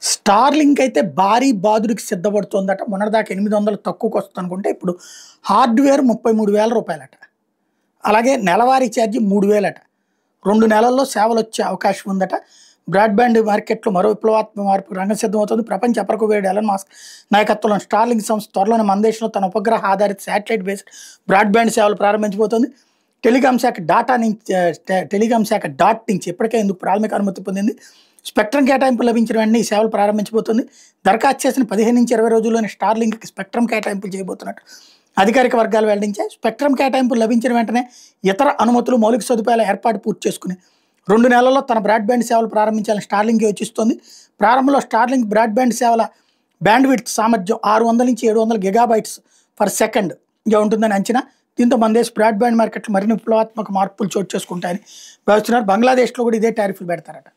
Starlink అయితే భారీ బాదుడికి సిద్ధపడుతోందట. మొన్నటిదాకా 800 తక్కువకి వస్తుందనుకుంటే ఇప్పుడు హార్డ్‌వేర్ రూ. 33,000 అలాగే నెలవారీ ఛార్జీ 3,000 2 నెలల్లో సేవలొచ్చే అవకాశం ఉందట. బ్రాడ్‌బ్యాండ్ మార్కెట్‌లో మరో విప్లవాత్మక మార్పుకు రంగం సిద్ధమవుతోంది. ప్రపంచ అపరకుబేరుడు ఎలాన్ మస్క్ నాయకత్వంలోని స్టార్లింక్ సంస్థ త్వరలోనే మన దేశంలో తన ఉపగ్రహ ఆధారిత శాటిలైట్ బేస్డ్ బ్రాడ్‌బ్యాండ్ సేవలు ప్రారంభించబోతోంది. టెలికాం శాఖ డాట్ నుంచి ఇప్పటికే ఇందుకు ప్రాథమిక అనుమతి పొందింది. స్పెక్ట్రమ్ కేటాయింపులు లభించిన వెంటనే ఈ సేవలు ప్రారంభించబోతుంది. దరఖాస్తు చేసిన 15 నుంచి 20 రోజుల్లోనే స్టార్లింక్‌కి స్పెక్ట్రమ్ కేటాయింపులు చేయబోతున్నట్టు అధికారిక వర్గాలు వెల్లడించాయి. స్పెక్ట్రమ్ కేటాయింపులు లభించిన వెంటనే ఇతర అనుమతులు, మౌలిక సదుపాయాల ఏర్పాటు పూర్తి చేసుకుని 2 నెలల్లో తన బ్రాడ్‌బ్యాండ్ సేవలు ప్రారంభించాలని స్టార్లింక్ యోచిస్తోంది. ప్రారంభంలో స్టార్లింక్ బ్రాడ్‌బ్యాండ్ సేవల బ్యాండ్‌విడ్త్ సామర్థ్యం 600 నుంచి 700 గిగాబైట్స్/సెకండ్‌గా ఉంటుందని అంచనా. దీంతో మన దేశ బ్రాడ్‌బ్యాండ్ మార్కెట్లో మరిన్ని విప్లవాత్మక మార్పులు చోటు చేసుకుంటాయని భావిస్తున్నారు. బంగ్లాదేశ్‌లో కూడా ఇదే టారిఫ్లు పెడతారట.